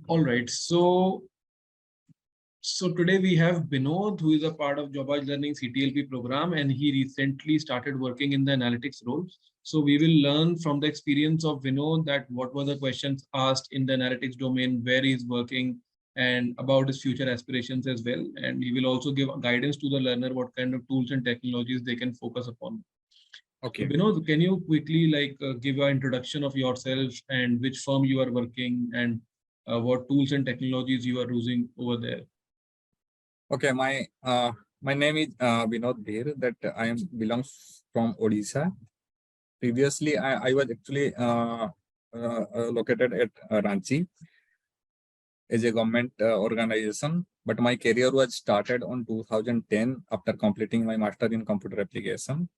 All right. So today we have Binod, who is a part of Jobaaj Learning CTLP program, and he recently started working in the analytics role. So we will learn from the experience of Vinod that what were the questions asked in the analytics domain, where he is working, and about his future aspirations as well. And he will also give guidance to the learner what kind of tools and technologies they can focus upon. So Okay. Binod, can you quickly give an introduction of yourself and which firm you are working and what tools and technologies you are using over there? Okay. My name is Vinod Dheer. That I am belongs from Odisha. Previously, I was actually located at Ranchi as a government organization. But my career was started on 2010 after completing my master in computer application.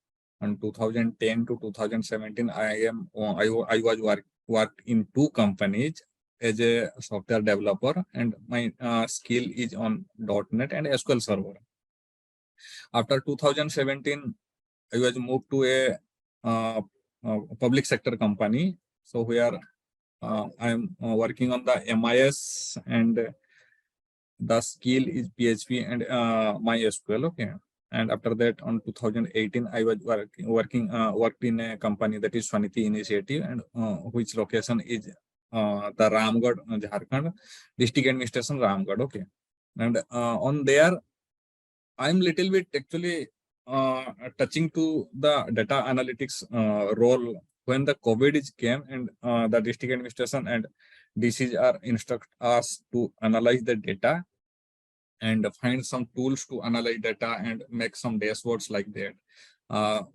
On 2010 to 2017, I was worked in two companies as a software developer, and my skill is on .NET and SQL Server. After 2017, I was moved to a public sector company. So where I'm working on the MIS, and the skill is PHP and MySQL. Okay. And after that, on 2018, I was worked in a company that is Swaniti Initiative, and which location is the Ramgarh, Jharkhand, district administration Ramgarh. Okay. And on there, I'm little bit actually touching to the data analytics role when the COVID is came, and the district administration and DCs are instruct us to analyze the data and find some tools to analyze data and make some dashboards like that.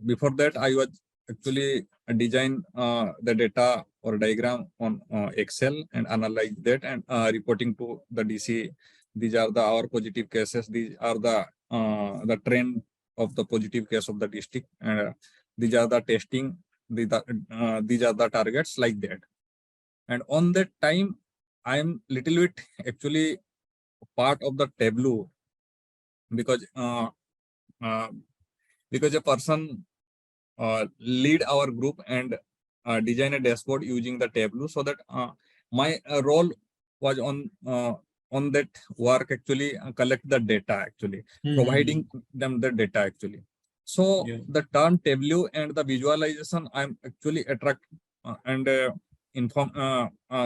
Before that, I was actually design the data or diagram on Excel and analyze that and reporting to the DC. These are our positive cases. These are the trend of the positive case of the district, and these are the testing. These are the targets like that. And on that time, I'm little bit actually part of the Tableau, because uh, because a person lead our group and design a dashboard using the Tableau, so that my role was on that work actually collect the data, actually Mm-hmm. providing them the data actually. So Yeah. the term Tableau and the visualization, I'm actually attract and inform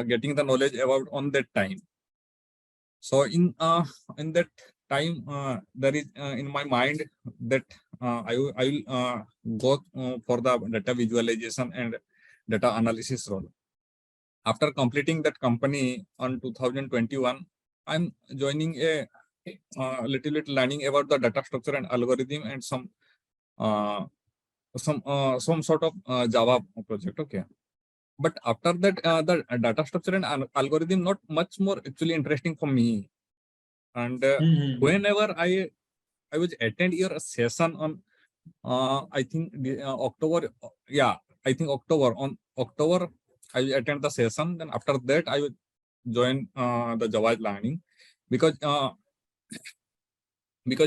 getting the knowledge about on that time. So in that time, there is in my mind that I will go for the data visualization and data analysis role. After completing that company on 2021, I'm joining a little bit learning about the data structure and algorithm and uh, some sort of Java project. Okay. But after that, the data structure and algorithm not much more actually interesting for me. And Mm-hmm. whenever I was attend your session on I think October, yeah, I think October, on October I will attend the session. Then after that I will join the Jobaaj learning, because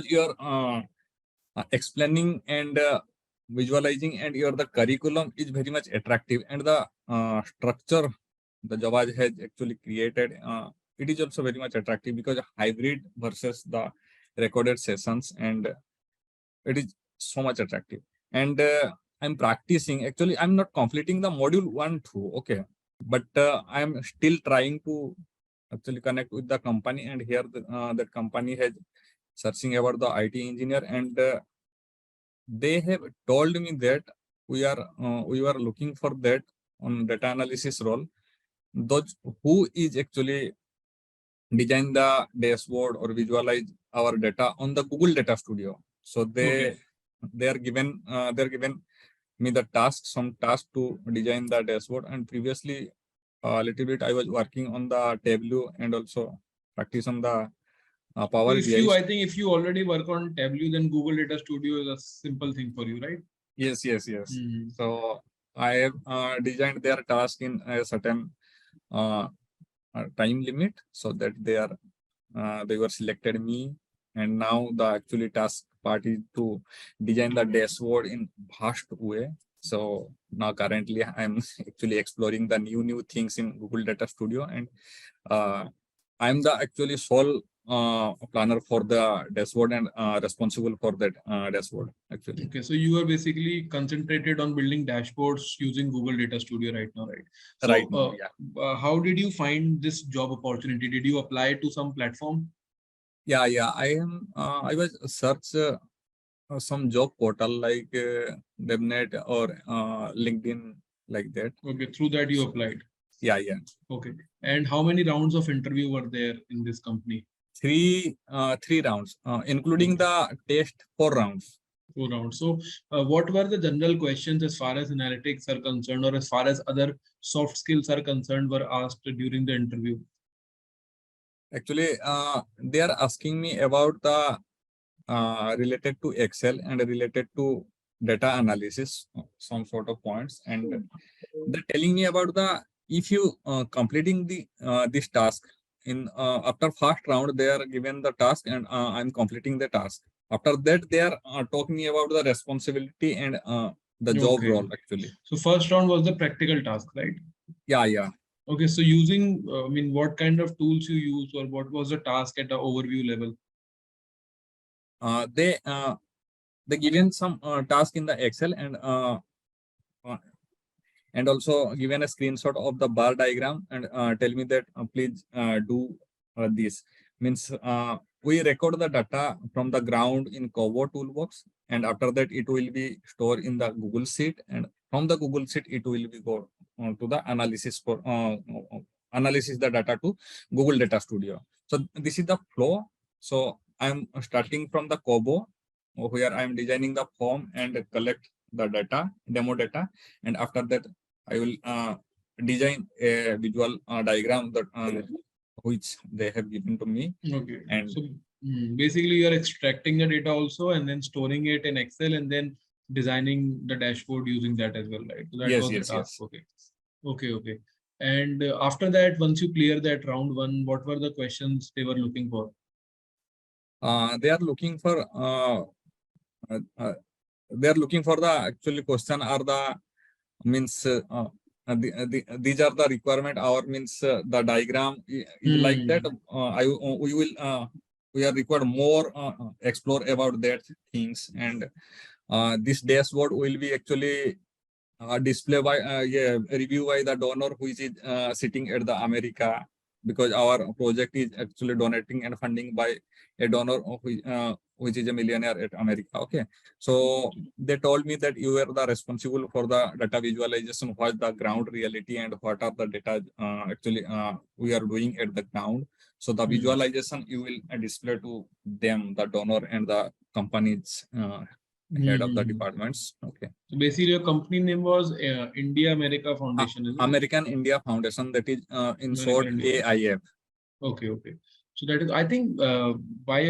you are explaining and visualizing, and your the curriculum is very much attractive, and the structure the Jobaaj has actually created, it is also very much attractive, because hybrid versus the recorded sessions, and it is so much attractive. And I'm practicing, actually I'm not completing the module 1 2, okay, but I'm still trying to actually connect with the company, and here that company has searching about the IT engineer, and they have told me that we were looking for that on data analysis role, those who is actually design the dashboard or visualize our data on the Google Data Studio. So Okay. they're given me the task, some task to design the dashboard. And previously a little bit I was working on the Tableau and also practice on the So Power if BI. you, I think if you already work on Tableau, then Google Data Studio is a simple thing for you, right? Yes, yes, yes. Mm-hmm. So I have designed their task in a certain uh, time limit, so that they were selected me. And now the actually task part is to design the dashboard in vast way. So now currently I'm actually exploring the new things in Google Data Studio, and uh, I'm the actually sole planner for the dashboard and responsible for that dashboard actually. Okay, so you are basically concentrated on building dashboards using Google Data Studio right now, right? Right So, now, yeah. how did you find this job opportunity? Did you apply to some platform? Yeah. I was search some job portal like DevNet or LinkedIn like that. Okay, through that you So applied. yeah. Okay, and how many rounds of interview were there in this company? Three rounds, including Okay, the test 4 rounds. 4 rounds. So, what were the general questions as far as analytics are concerned, or as far as other soft skills are concerned, were asked during the interview? Actually, they are asking me about the related to Excel and related to data analysis, some sort of points, and they're telling me about the if you completing the this task in after first round they are given the task and I'm completing the task. After that, they are talking me about the responsibility and the job Okay, role actually. so first round was the practical task, right? Yeah. Okay, so using, I mean, what kind of tools you use, or what was the task at the overview level? Uh, they uh, they given some task in the Excel uh, and also given a screenshot of the bar diagram and tell me that please do this. Means we record the data from the ground in Cobo toolbox, and after that it will be stored in the Google Sheet, and from the Google Sheet it will be go to the analysis for analysis the data to Google Data Studio. So this is the flow. So I'm starting from the Cobo where I'm designing the form and collect the data, demo data, and after that I will design a visual diagram that which they have given to me. Okay, And so basically you are extracting the data also and then storing it in Excel and then designing the dashboard using that as well, right? So that yes, was the yes, task. yes. Okay. And after that, once you clear that round one, what were the questions they were looking for? They are looking for uh, uh, they are looking for the actually question are the means these are the requirement our means the diagram is like that. Hmm. We will we are required more explore about that things, and this dashboard will be actually display by review by the donor who is sitting at the America, because our project is actually donating and funding by a donor which is a millionaire at America. Okay, so they told me that you are the responsible for the data visualization, what the ground reality and what are the data actually we are doing at the ground. So the Hmm. visualization you will display to them, the donor and the company's head of the Hmm. departments. Okay. So basically, your company name was India America Foundation, is it? American India Foundation, that is in American short India. AIF. Okay. So that is, I think, by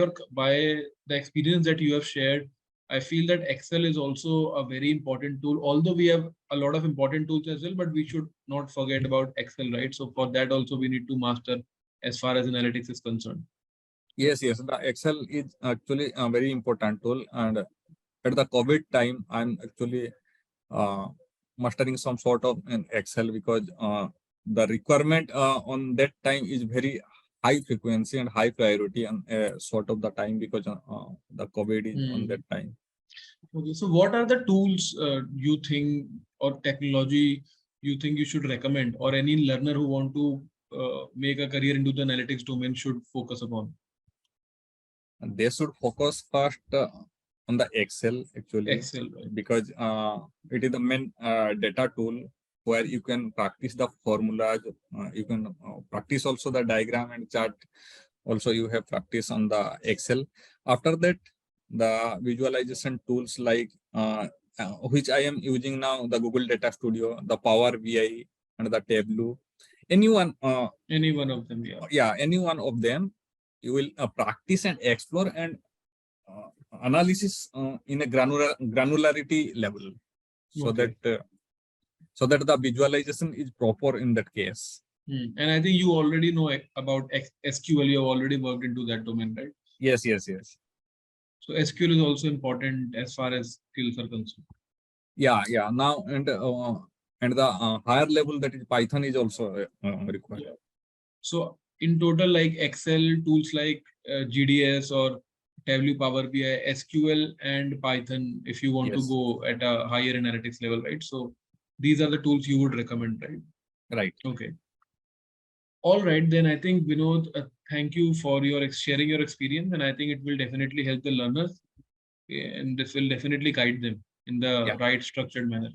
the experience that you have shared, I feel that Excel is also a very important tool. Although we have a lot of important tools as well, but we should not forget about Excel, right? So for that also we need to master as far as analytics is concerned. Yes. The Excel is actually a very important tool, and at the COVID time, I'm actually uh, mastering some sort of an Excel because the requirement on that time is very high frequency and high priority and sort of the time because the COVID is on Hmm. that time. Okay, so what are the tools you think, or technology you think you should recommend, or any learner who want to make a career into the analytics domain should focus upon? And they should focus first on the Excel actually, Excel, right? because it is the main data tool where you can practice the formulas. You can practice also the diagram and chart. Also, you have practice on the Excel. After that, the visualization tools like which I am using now, the Google Data Studio, the Power BI, and the Tableau. Anyone, Any one of them, yeah. any one of them, you will practice and explore and uh, analysis in a granularity level, so that Okay. the visualization is proper in that case. And I think you already know about SQL. You have already worked into that domain, right? Yes. So SQL is also important as far as skills are concerned. Yeah. Now and the higher level, that is Python, is also required. Yeah. So in total, like Excel tools like GDS or Tableau, Power BI, SQL, and Python, if you want to Yes. go at a higher analytics level, right? So these are the tools you would recommend, right? Right. Okay. All right, then I think Vinod, thank you for your sharing your experience, and I think it will definitely help the learners, and this will definitely guide them in the Yeah. right structured manner.